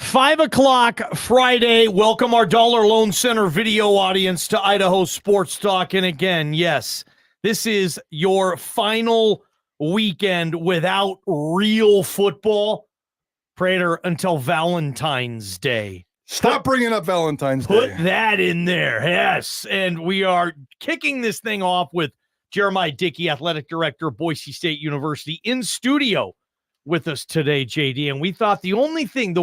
5 o'clock Friday. Welcome our Dollar Loan Center video audience to Idaho Sports Talk. And again, yes, this is your final weekend without real football, Prater, until Valentine's Day. Stop bringing up Valentine's Put Day. that in there. Yes. And we are kicking this thing off with Jeramiah Dickey, Athletic Director, Boise State University, in studio with us today, JD. And we thought the only thing,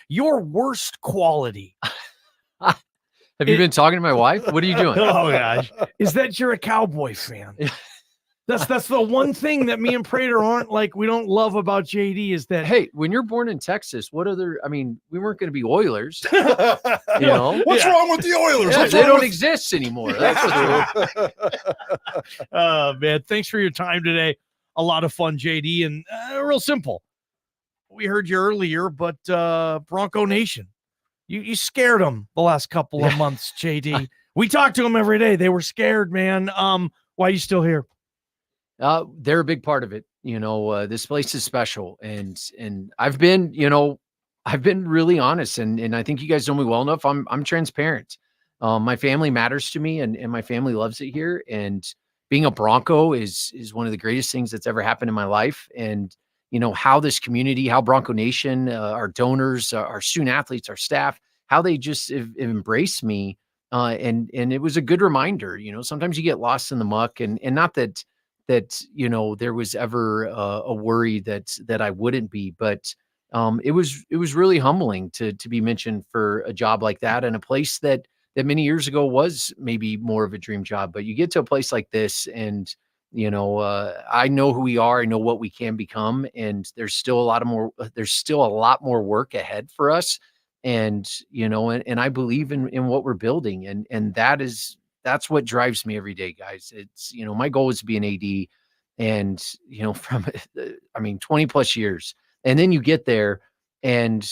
your worst quality. Have you been talking to my wife? What are you doing? Oh, gosh. Is that you're a Cowboy fan. That's the one thing that me and Prater we don't love about JD is that. Hey, when you're born in Texas, we weren't going to be Oilers. What's wrong with the Oilers? Yeah, they don't exist anymore. That's what's man, thanks for your time today. A lot of fun, JD, and real simple. We heard you earlier, but Bronco Nation, you scared them the last couple of months, JD. We talked to them every day. They were scared, man. Why are you still here? They're a big part of it. This place is special, and I've been really honest, and I think you guys know me well enough. I'm transparent. My family matters to me, and my family loves it here. And being a Bronco is one of the greatest things that's ever happened in my life. And how this community, how Bronco Nation, our donors, our student athletes, our staff, how they just have embraced me. And it was a good reminder. Sometimes you get lost in the muck, and not that there was ever a worry that I wouldn't be, but it was really humbling to be mentioned for a job like that, and a place that many years ago was maybe more of a dream job. But you get to a place like this, and I know who we are, I know what we can become, and there's still a lot more work ahead for us, and and I believe in what we're building, and that's what drives me every day, guys. It's, my goal is to be an AD, and, from, 20 plus years. And then you get there, and,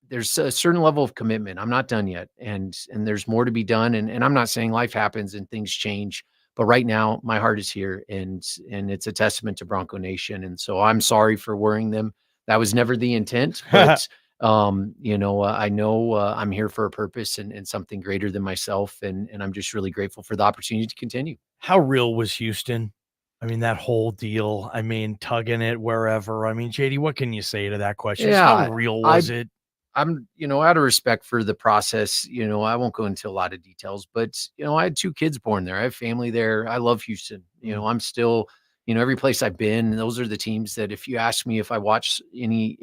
there's a certain level of commitment. I'm not done yet. And there's more to be done. And I'm not saying life happens and things change, but right now my heart is here, and it's a testament to Bronco Nation. And so I'm sorry for worrying them. That was never the intent, but I know I'm here for a purpose and something greater than myself. And I'm just really grateful for the opportunity to continue. How real was Houston? That whole deal, tugging it wherever. JD, what can you say to that question? Yeah, how real was it? I'm, out of respect for the process, I won't go into a lot of details, but, I had 2 kids born there. I have family there. I love Houston. I'm still, every place I've been, those are the teams that if you ask me if I watch any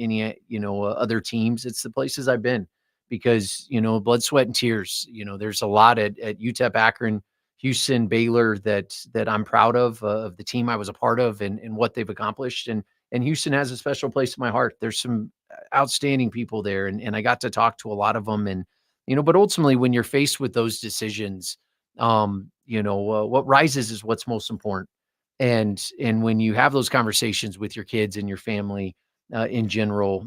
other teams, it's the places I've been, because, blood, sweat, and tears, there's a lot at UTEP, Akron, Houston, Baylor that I'm proud of the team I was a part of and what they've accomplished. And Houston has a special place in my heart. There's some outstanding people there. And I got to talk to a lot of them, and, but ultimately when you're faced with those decisions, what rises is what's most important. And when you have those conversations with your kids and your family, in general,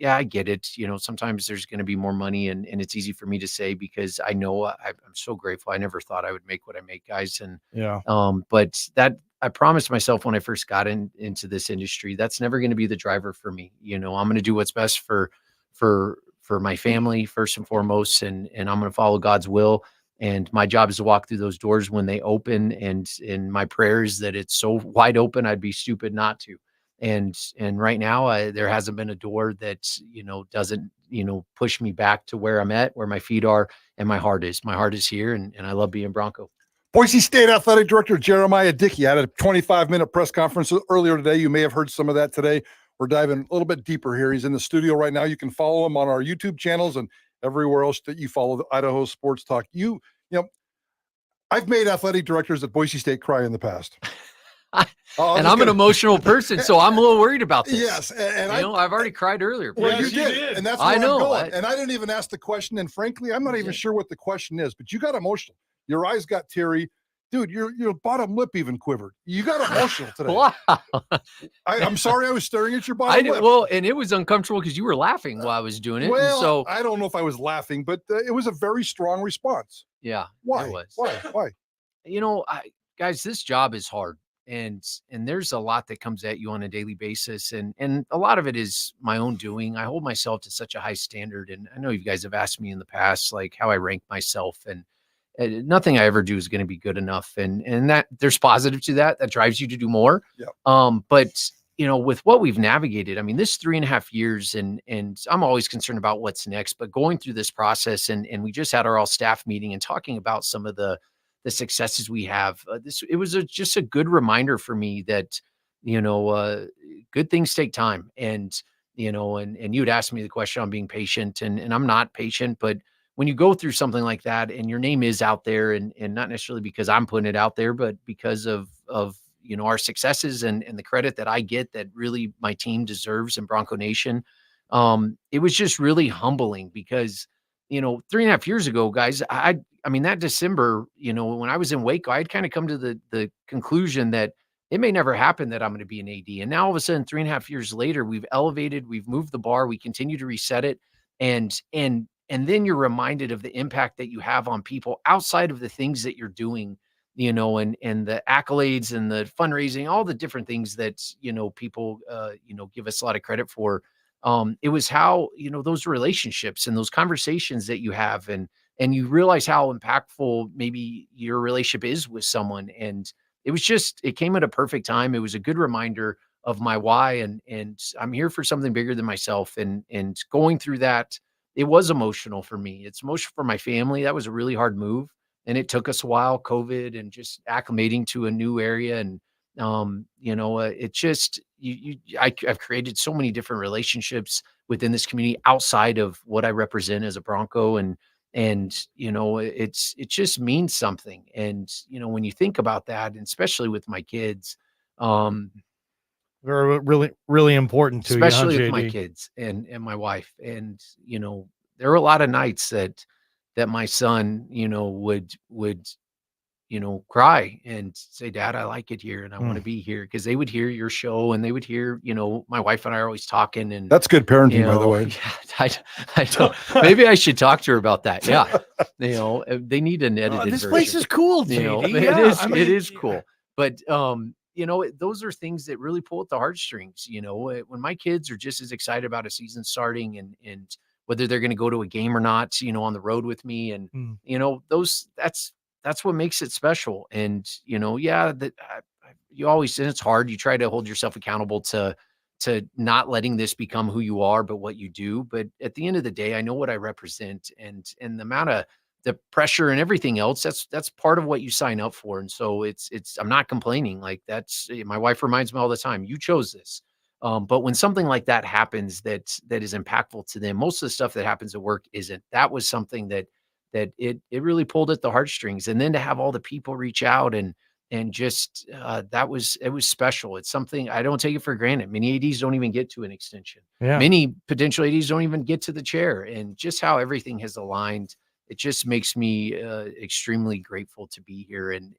I get it. Sometimes there's going to be more money, and it's easy for me to say, because I know I'm so grateful. I never thought I would make what I make, guys. And, but that I promised myself when I first got into this industry, that's never going to be the driver for me. I'm going to do what's best for my family first and foremost. And I'm going to follow God's will. And my job is to walk through those doors when they open. And my prayer is that it's so wide open, I'd be stupid not to. And right now, there hasn't been a door that, doesn't, push me back to where I'm at, where my feet are, and my heart is. My heart is here, and I love being Bronco. Boise State Athletic Director Jeramiah Dickey had a 25-minute press conference earlier today. You may have heard some of that today. We're diving a little bit deeper here. He's in the studio right now. You can follow him on our YouTube channels and everywhere else that you follow the Idaho Sports Talk. I've made athletic directors at Boise State cry in the past. And I'm an emotional person, so I'm a little worried about this. Yes, and I've already cried earlier. Well, you did, and that's where I'm going. And I didn't even ask the question, and frankly, I'm not even sure what the question is, but you got emotional. Your eyes got teary. Dude, your bottom lip even quivered. You got emotional today. Wow. I'm sorry I was staring at your bottom lip. Well, and it was uncomfortable because you were laughing while I was doing it. Well, so I don't know if I was laughing, but it was a very strong response. Yeah. Why? It was. Why? Guys, this job is hard. and there's a lot that comes at you on a daily basis, and a lot of it is my own doing. I hold myself to such a high standard, and I know you guys have asked me in the past like how I rank myself, and nothing I ever do is going to be good enough, and that there's positive to that drives you to do more. Yeah. But with what we've navigated, I mean, this 3.5 years, and I'm always concerned about what's next, but going through this process, and we just had our all staff meeting and talking about some of the successes we have. It was just a good reminder for me that, good things take time. And, and you'd asked me the question on being patient, and I'm not patient, but when you go through something like that and your name is out there, and not necessarily because I'm putting it out there, but because of our successes and the credit that I get that really my team deserves in Bronco Nation. It was just really humbling because, 3.5 years ago, guys, I mean, that December, when I was in Waco, I'd kind of come to the conclusion that it may never happen that I'm going to be an AD. And now all of a sudden, 3.5 years later, we've elevated, we've moved the bar, we continue to reset it. And then you're reminded of the impact that you have on people outside of the things that you're doing, and the accolades and the fundraising, all the different things that, people, give us a lot of credit for. It was how, those relationships and those conversations that you have, and you realize how impactful maybe your relationship is with someone. And it came at a perfect time. It was a good reminder of my why. And I'm here for something bigger than myself. And going through that, it was emotional for me. It's emotional for my family. That was a really hard move. And it took us a while, COVID and just acclimating to a new area. And, it just, I've created so many different relationships within this community outside of what I represent as a Bronco. And it just means something. And, when you think about that, and especially with my kids, Very, really, really important to especially you, with huh, my JD? kids and my wife. And, there were a lot of nights that my son, would cry and say, "Dad, I like it here and I want to Mm. be here." Cause they would hear your show and they would hear, my wife and I are always talking, and, That's good parenting, by the way. yeah, I don't, maybe I should talk to her about that. Yeah. They need an edited This version. place is cool, JD. Yeah, I mean, it is cool. But, those are things that really pull at the heartstrings. When my kids are just as excited about a season starting, and whether they're going to go to a game or not, on the road with me, and, Mm. that's what makes it special. And, yeah, you always, and it's hard. You try to hold yourself accountable to not letting this become who you are, but what you do. But at the end of the day, I know what I represent, and the amount of the pressure and everything else, that's part of what you sign up for. And so I'm not complaining. Like, my wife reminds me all the time, you chose this. But when something like that happens, that is impactful to them, most of the stuff that happens at work isn't. That was something that it really pulled at the heartstrings. And then to have all the people reach out, and just, it was special. It's something I don't take it for granted. Many ADs don't even get to an extension. Yeah. Many potential ADs don't even get to the chair. And just how everything has aligned, it just makes me extremely grateful to be here, and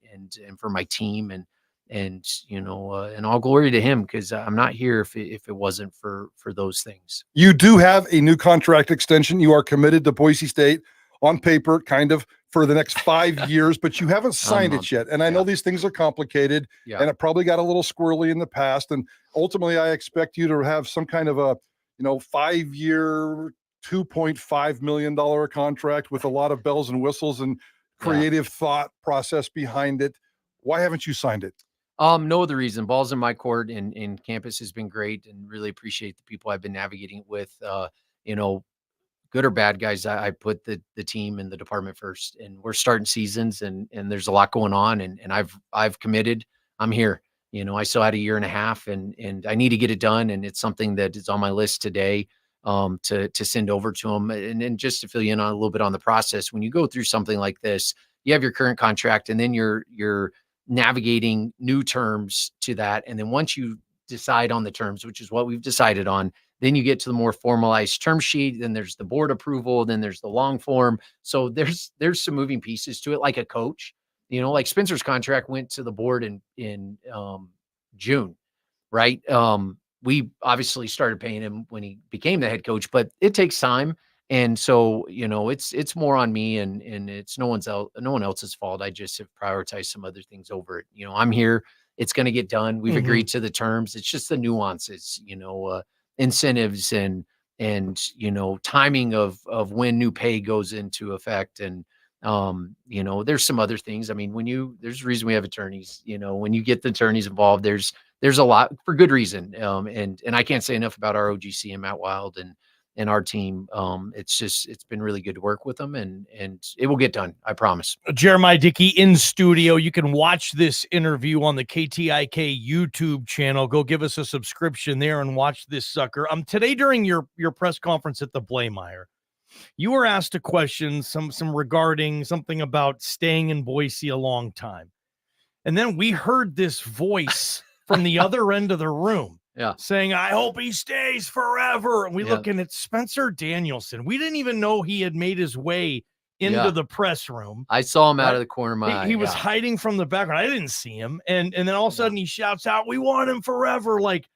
for my team, and and all glory to him, because I'm not here if it wasn't for those things. You do have a new contract extension. You are committed to Boise State on paper, kind of, for the next 5 years, but you haven't signed it yet. And I know these things are complicated, and it probably got a little squirrely in the past. And ultimately, I expect you to have some kind of a 5-year, $2.5 million contract with a lot of bells and whistles and creative thought process behind it. Why haven't you signed it? No other reason. Ball's in my court, and campus has been great, and really appreciate the people I've been navigating it with. Good or bad, guys, I put the team and the department first, and we're starting seasons, and there's a lot going on, and I've committed. I'm here. I still had a year and a half, and I need to get it done, and it's something that is on my list today, to send over to them. And just to fill you in on a little bit on the process, when you go through something like this, you have your current contract, and then you're navigating new terms to that. And then once you decide on the terms, which is what we've decided on, then you get to the more formalized term sheet. Then there's the board approval. Then there's the long form. So there's some moving pieces to it, like a coach. Like Spencer's contract went to the board in June, right? We obviously started paying him when he became the head coach, but it takes time. And so, it's more on me, and it's no one else's fault. I just have prioritized some other things over it. I'm here. it's going to get done. We've Mhm. agreed to the terms. It's just the nuances, incentives and timing of when new pay goes into effect. And there's some other things. I mean, there's a reason we have attorneys. When you get the attorneys involved, there's a lot for good reason. And I can't say enough about our OGC and Matt Wild and our team. It's been really good to work with them, and it will get done. I promise. Jeramiah Dickey in studio. You can watch this interview on the KTIK YouTube channel. Go give us a subscription there and watch this sucker. Today during your press conference at the Blameyer, you were asked a question, some regarding something about staying in Boise a long time. And then we heard this voice from the other end of the room saying, I hope he stays forever. And we looking at Spencer Danielson. We didn't even know he had made his way into the press room. I saw him out of the corner of my eye. He was hiding from the background. I didn't see him. And then all of a sudden he shouts out, we want him forever. Like,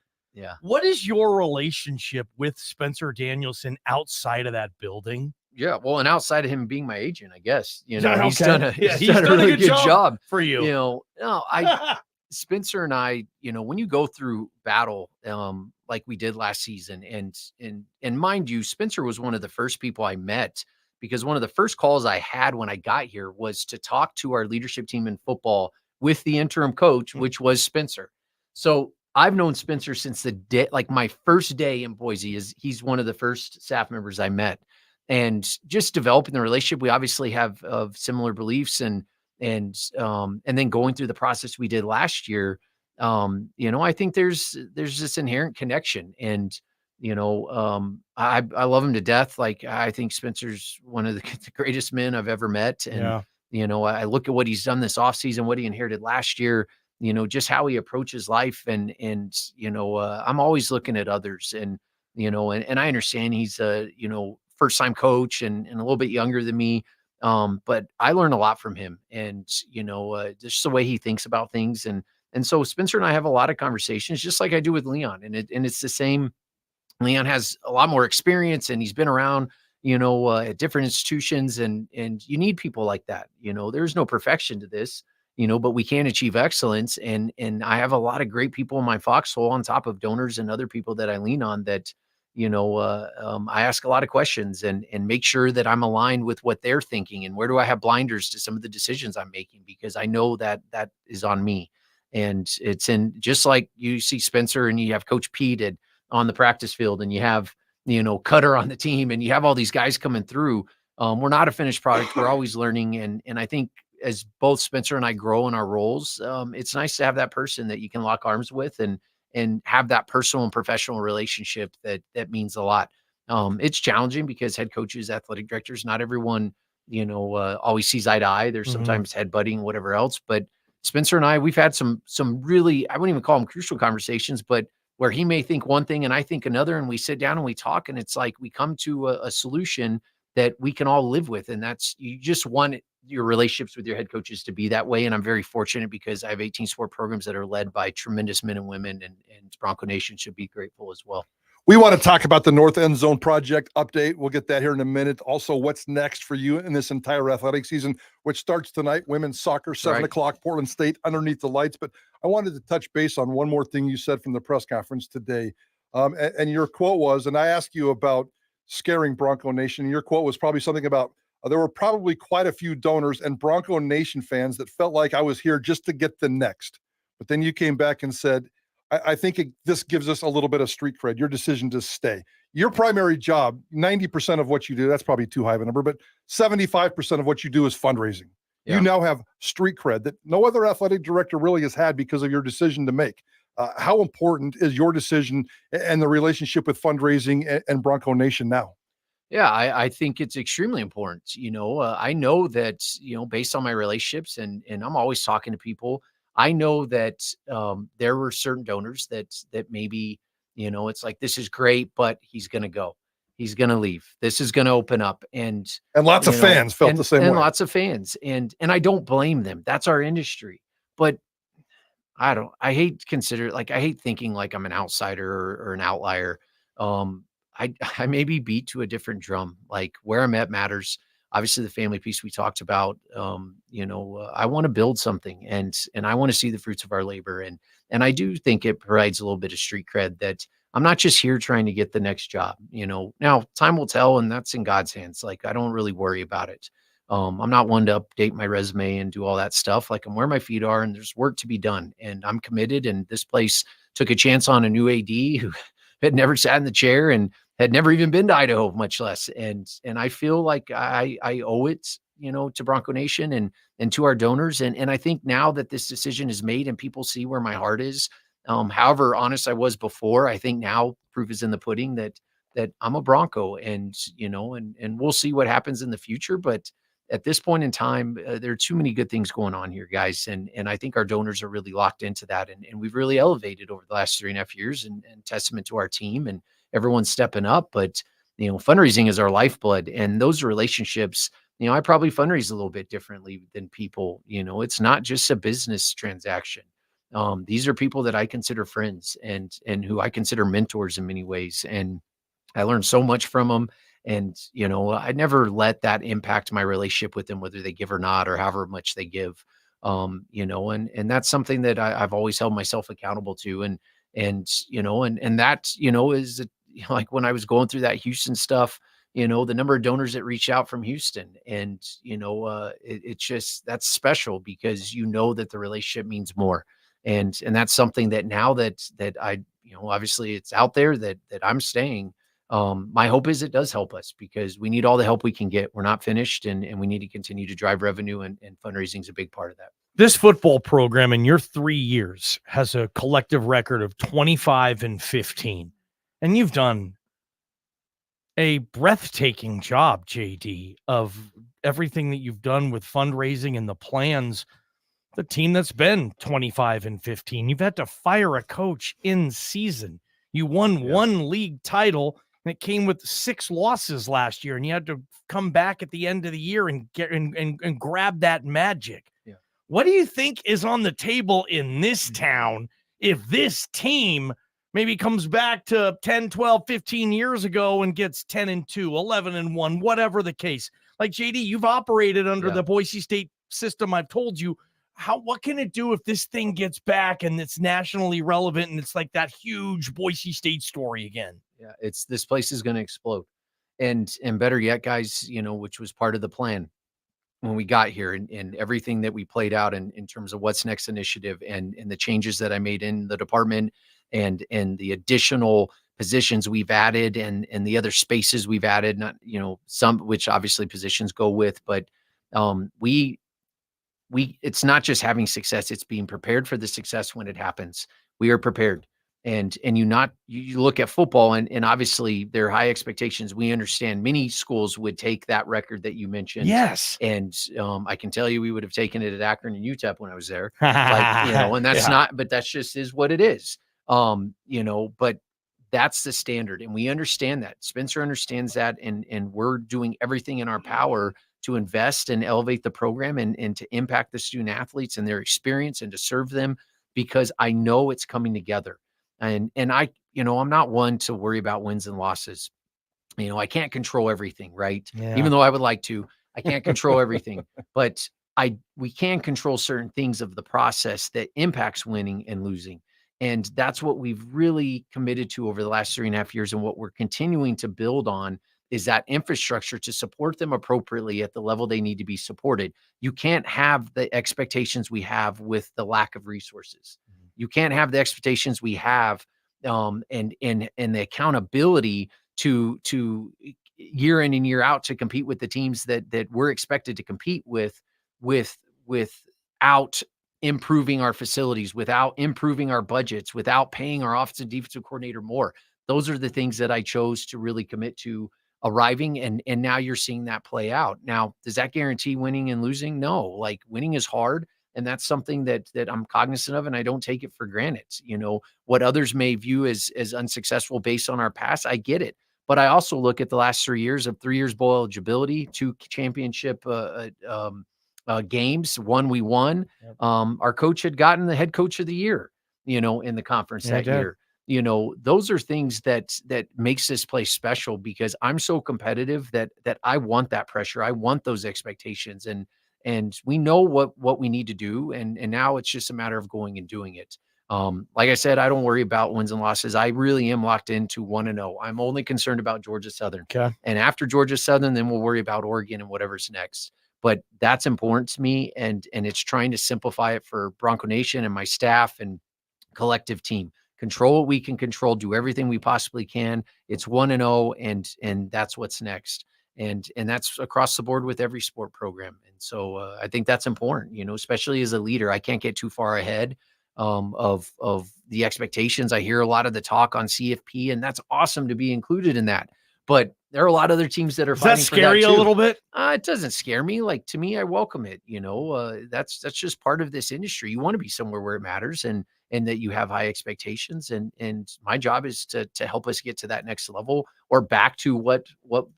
what is your relationship with Spencer Danielson outside of that building? Yeah, well, and outside of him being my agent, I guess, he's Okay. done a really good job for you. Spencer and I, when you go through battle, like we did last season, and mind you, Spencer was one of the first people I met, because one of the first calls I had when I got here was to talk to our leadership team in football with the interim coach, which was Spencer. So I've known Spencer since the day, like my first day in Boise. He's one of the first staff members I met. And just developing the relationship, we obviously have similar beliefs, and then going through the process we did last year, I think there's this inherent connection, and I love him to death. Like, I think Spencer's one of the greatest men I've ever met, and I look at what he's done this offseason, what he inherited last year, just how he approaches life, and I'm always looking at others, and I understand he's first-time coach and a little bit younger than me. But I learn a lot from him, and, just the way he thinks about things. And so Spencer and I have a lot of conversations, just like I do with Leon, and it's the same. Leon has a lot more experience, and he's been around, at different institutions, and you need people like that. There's no perfection to this, but we can achieve excellence. And I have a lot of great people in my foxhole, on top of donors and other people that I lean on, that I ask a lot of questions and make sure that I'm aligned with what they're thinking, and where do I have blinders to some of the decisions I'm making, because I know that is on me. And it's in, just like you see Spencer and you have Coach Pete on the practice field, and you have, Cutter on the team, and you have all these guys coming through. We're not a finished product. We're always learning. And I think as both Spencer and I grow in our roles, it's nice to have that person that you can lock arms with, and have that personal and professional relationship that means a lot. It's challenging because head coaches, athletic directors, not everyone, always sees eye to eye. There's sometimes headbutting, whatever else. But Spencer and I, we've had some really, I wouldn't even call them crucial conversations, but where he may think one thing and I think another, and we sit down and we talk, and it's like we come to a solution that we can all live with. And you just want your relationships with your head coaches to be that way. And I'm very fortunate, because I have 18 sport programs that are led by tremendous men and women, and Bronco Nation should be grateful as well. We want to talk about the North End Zone Project update. We'll get that here in a minute. Also, what's next for you in this entire athletic season, which starts tonight, women's soccer, 7 o'clock, Portland State, underneath the lights. But I wanted to touch base on one more thing you said from the press conference today. And your quote was, and I asked you about scaring Bronco Nation, and your quote was probably something about, there were probably quite a few donors and Bronco Nation fans that felt like I was here just to get the next. But then you came back and said, I think this gives us a little bit of street cred, your decision to stay. Your primary job, 90% of what you do, that's probably too high of a number, but 75% of what you do is fundraising. You now have street cred that no other athletic director really has had because of your decision to make. How important is your decision and the relationship with fundraising and Bronco Nation now? Yeah, I think it's extremely important. I know that, based on my relationships, and I'm always talking to people, I know that there were certain donors that maybe, it's like, this is great, but he's going to go. He's going to leave. This is going to open up. And lots of fans felt the same way. And lots of fans. And I don't blame them. That's our industry. But I hate thinking like I'm an outsider or an outlier. I may be beat to a different drum. Like, where I'm at matters. obviously the family piece we talked about. I want to build something, and I want to see the fruits of our labor, and I do think it provides a little bit of street cred that I'm not just here trying to get the next job. Now time will tell, and that's in God's hands. Like, I don't really worry about it. I'm not one to update my resume and do all that stuff. Like, I'm where my feet are, and there's work to be done, and I'm committed. And this place took a chance on a new AD who had never sat in the chair and had never even been to Idaho, much less. And I feel like I owe it, to Bronco Nation and to our donors. And I think now that this decision is made and people see where my heart is, however honest I was before, I think now proof is in the pudding that I'm a Bronco, and we'll see what happens in the future. But at this point in time, there are too many good things going on here, guys. And I think our donors are really locked into that. And we've really elevated over the last 3.5 years, and testament to our team and everyone's stepping up. But, fundraising is our lifeblood, and those relationships, I probably fundraise a little bit differently than people. It's not just a business transaction. These are people that I consider friends and who I consider mentors in many ways. And I learned so much from them. And, I never let that impact my relationship with them, whether they give or not, or however much they give. And that's something that I've always held myself accountable to. And that, is like when I was going through that Houston stuff, the number of donors that reached out from Houston, and, it's just, that's special because that the relationship means more. And that's something that now that I, obviously it's out there that I'm staying. My hope is it does help us, because we need all the help we can get. We're not finished, and we need to continue to drive revenue, and fundraising is a big part of that. This football program in your 3 years has a collective record of 25-15, and you've done a breathtaking job, JD, of everything that you've done with fundraising and the plans. The team that's been 25-15, you've had to fire a coach in season. You won one league title, and it came with 6 losses last year, and you had to come back at the end of the year and get and grab that magic. Yeah. What do you think is on the table in this town if this team maybe comes back to 10, 12, 15 years ago and gets 10-2, 11-1, whatever the case? Like, JD, you've operated under the Boise State system. I've told you, what can it do if this thing gets back and it's nationally relevant and it's like that huge Boise State story again? Yeah, this place is going to explode. And better yet, guys, which was part of the plan when we got here, and everything that we played out in terms of what's next initiative, and the changes that I made in the department, and the additional positions we've added, and the other spaces we've added, not, some which obviously positions go with, but it's not just having success, it's being prepared for the success when it happens. We are prepared. And you look at football, and obviously there are high expectations. We understand many schools would take that record that you mentioned. Yes. And I can tell you, we would have taken it at Akron and UTEP when I was there. And that's not, but that's just is what it is. But that's the standard. And we understand that. Spencer understands that. And we're doing everything in our power to invest and elevate the program, and to impact the student athletes and their experience, and to serve them, because I know it's coming together. And I, I'm not one to worry about wins and losses. I can't control everything, right? Yeah. Even though I would like to, I can't control everything, but we can control certain things of the process that impacts winning and losing. And that's what we've really committed to over the last 3.5 years. And what we're continuing to build on is that infrastructure to support them appropriately at the level they need to be supported. You can't have the expectations we have with the lack of resources. You can't have the expectations we have, and the accountability to year in and year out to compete with the teams that we're expected to compete without improving our facilities, without improving our budgets, without paying our offensive defensive coordinator more. Those are the things that I chose to really commit to arriving. And now you're seeing that play out. Now, does that guarantee winning and losing? No, like, winning is hard. And that's something that I'm cognizant of, and I don't take it for granted. What others may view as unsuccessful based on our past, I get it. But I also look at the last 3 years of 3 years bowl eligibility, 2 championship games, one we won. Yep. Our coach had gotten the head coach of the year, in the conference that year. those are things that makes this place special, because I'm so competitive that I want that pressure. I want those expectations, and we know what we need to do. And now it's just a matter of going and doing it. Like I said, I don't worry about wins and losses. I really am locked into 1-0. I'm only concerned about Georgia Southern. Okay. And after Georgia Southern, then we'll worry about Oregon and whatever's next. But that's important to me. And it's trying to simplify it for Bronco Nation and my staff and collective team. Control what we can control, do everything we possibly can. It's 1-0, and that's what's next. And that's across the board with every sport program. And so I think that's important, especially as a leader. I can't get too far ahead of the expectations. I hear a lot of the talk on CFP, and that's awesome to be included in that. But there are a lot of other teams that are fighting for that too. Does that scare you a little bit? It doesn't scare me. Like, to me, I welcome it. That's just part of this industry. You want to be somewhere where it matters, and that you have high expectations. And my job is to help us get to that next level, or back to what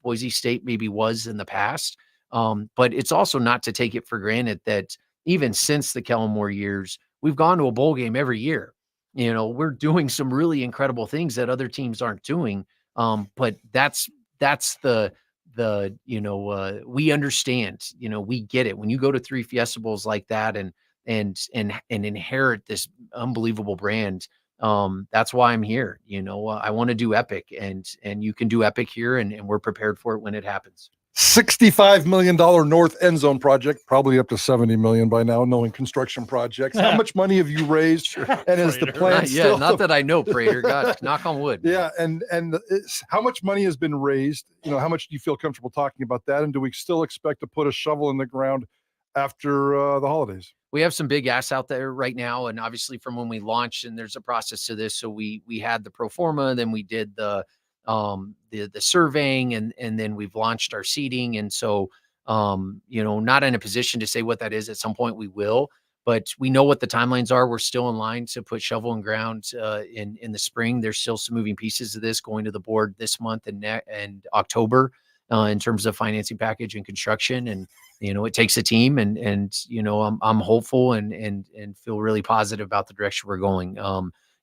Boise State maybe was in the past. But it's also not to take it for granted that even since the Kellen Moore years, we've gone to a bowl game every year. We're doing some really incredible things that other teams aren't doing. But that's the we understand, we get it. When you go to 3 Fiesta Bowls like that and inherit this unbelievable brand, that's why I'm here. I want to do epic, and you can do epic here, and we're prepared for it when it happens. $65 million north end zone project, probably up to 70 million by now, knowing construction projects. How much money have you raised? Sure, and is the plan still? Not that I know, Prater. God, knock on wood. Yeah, and how much money has been raised? How much do you feel comfortable talking about that? And do we still expect to put a shovel in the ground after the holidays? We have some big asks out there right now, and obviously from when we launched, and there's a process to this. So we had the pro forma, then we did the surveying, and then we've launched our seeding. And so, not in a position to say what that is. At some point we will, but we know what the timelines are. We're still in line to put shovel in ground in the spring. There's still some moving pieces of this going to the board this month and October in terms of financing package and construction. And, it takes a team, and I'm hopeful and feel really positive about the direction we're going.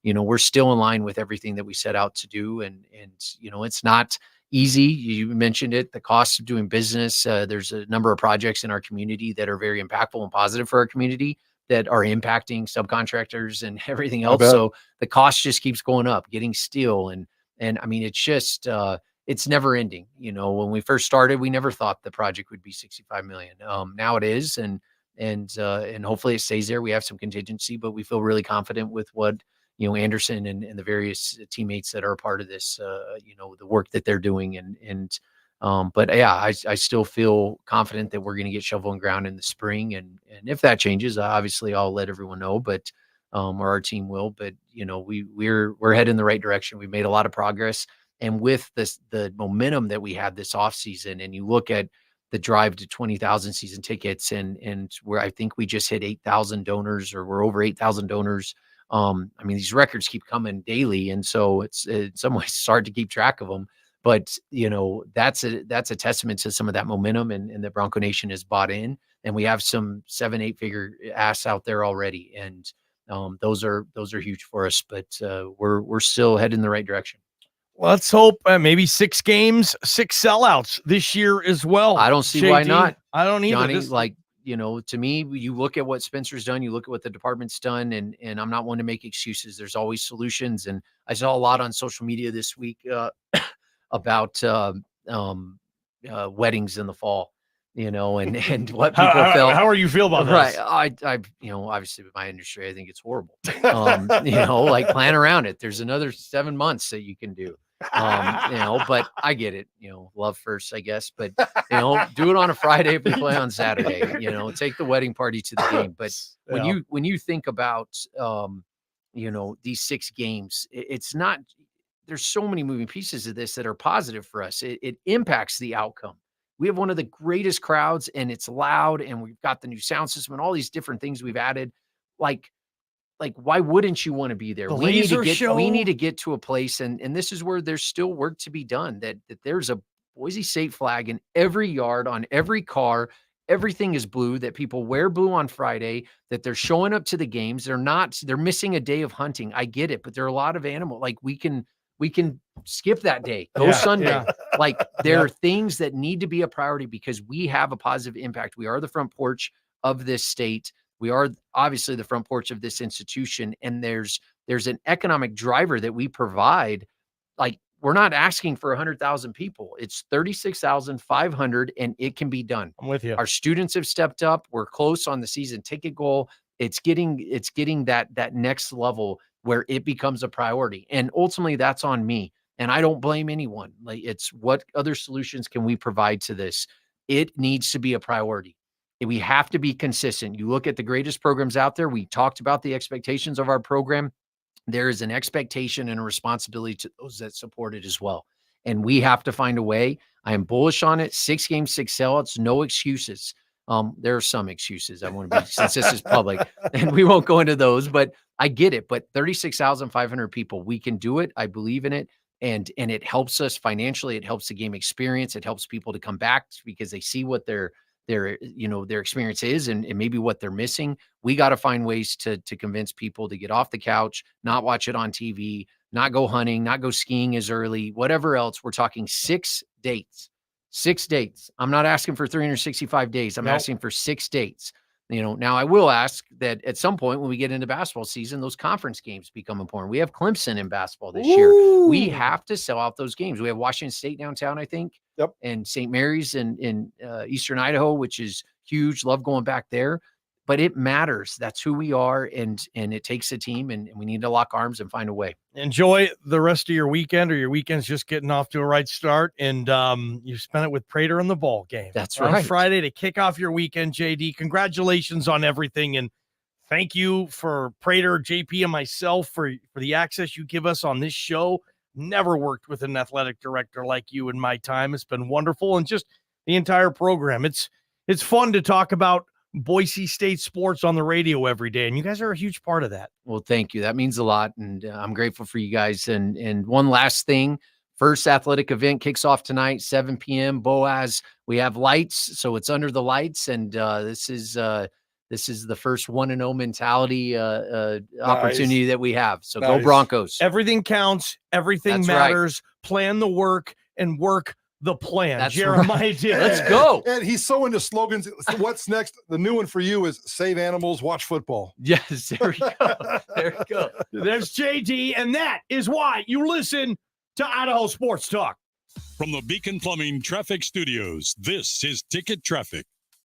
We're still in line with everything that we set out to do. And it's not easy. You mentioned it, the cost of doing business. There's a number of projects in our community that are very impactful and positive for our community that are impacting subcontractors and everything else. So the cost just keeps going up, getting steel. And I mean, it's just, it's never ending. When we first started, we never thought the project would be 65 million. Now it is. And hopefully it stays there. We have some contingency, but we feel really confident with what, Anderson and the various teammates that are a part of this, the work that they're doing. But yeah, I still feel confident that we're going to get shovel and ground in the spring. And if that changes, obviously I'll let everyone know, but, or our team will, but we're heading in the right direction. We've made a lot of progress. And with the momentum that we had this off season, and you look at the drive to 20,000 season tickets, and where I think we just hit 8,000 donors, or we're over 8,000 donors. I mean, these records keep coming daily. And so it's in some ways it's hard to keep track of them, but that's a testament to some of that momentum, and the Bronco Nation has bought in, and we have some 7-8 figure asks out there already. And those are huge for us, but we're still heading in the right direction. Let's hope maybe 6 games, 6 sellouts this year as well. I don't see JD, why not. I don't either. Johnny, to me, you look at what Spencer's done, you look at what the department's done, and I'm not one to make excuses. There's always solutions. And I saw a lot on social media this week about weddings in the fall, and what people felt. How are you feel about right? this? I obviously with my industry, I think it's horrible. Like, plan around it. There's another 7 months that you can do. But I get it, love first, I guess, but, do it on a Friday if we play on Saturday, take the wedding party to the game. But when you think about, these 6 games, it's not, there's so many moving pieces of this that are positive for us. It impacts the outcome. We have one of the greatest crowds, and it's loud, and we've got the new sound system and all these different things we've added. Like, why wouldn't you want to be there? We need to get to a place, and this is where there's still work to be done, that there's a Boise State flag in every yard, on every car, everything is blue, that people wear blue on Friday, that they're showing up to the games. They're missing a day of hunting. I get it, but there are a lot of animals. Like we can skip that day, go Sunday. Yeah. Like there are things that need to be a priority because we have a positive impact. We are the front porch of this state. We are obviously the front porch of this institution. And there's an economic driver that we provide. Like we're not asking for 100,000 people. It's 36,500 and it can be done. I'm with you. Our students have stepped up. We're close on the season ticket goal. It's getting that next level where it becomes a priority. And ultimately that's on me. And I don't blame anyone. Like it's what other solutions can we provide to this? It needs to be a priority. We have to be consistent. You look at the greatest programs out there. We talked about the expectations of our program. There is an expectation and a responsibility to those that support it as well. And we have to find a way. I am bullish on it. 6 games, 6 sellouts, no excuses. There are some excuses. I want to be, since this is public, and we won't go into those, but I get it. But 36,500 people, we can do it. I believe in it. And it helps us financially. It helps the game experience. It helps people to come back because they see what their experience is and maybe what they're missing. We got to find ways to convince people to get off the couch, not watch it on TV, not go hunting, not go skiing as early, whatever else. We're talking 6 dates. 6 dates. I'm not asking for 365 days. I'm asking for 6 dates. Now I will ask that at some point when we get into basketball season, those conference games become important. We have Clemson in basketball this year. We have to sell out those games. We have Washington State downtown, I think. Yep. And St. Mary's in Eastern Idaho, which is huge. Love going back there. But it matters. That's who we are. And it takes a team, and we need to lock arms and find a way. Enjoy the rest of your weekend, or your weekend's just getting off to a right start. And you spent it with Prater in the ball game. That's on right. Friday to kick off your weekend, JD. Congratulations on everything. And thank you for Prater, JP, and myself for the access you give us on this show. Never worked with an athletic director like you in my time. It's been wonderful. And just the entire program. It's fun to talk about Boise State sports on the radio every day, and you guys are a huge part of that. Well, thank you. That means a lot, and I'm grateful for you guys. And one last thing, first athletic event kicks off tonight, 7 p.m. Boaz. We have lights, so it's under the lights, and this is the first 1-0 mentality opportunity that we have. So go Broncos. Everything counts. Everything matters. Right. Plan the work and work the plan. That's Jeramiah Dickey. Let's go. And he's so into slogans. What's next? The new one for you is save animals, watch football. Yes, there we go. There we go. There's JD, and that is why you listen to Idaho Sports Talk. From the Beacon Plumbing Traffic Studios, this is Ticket Traffic.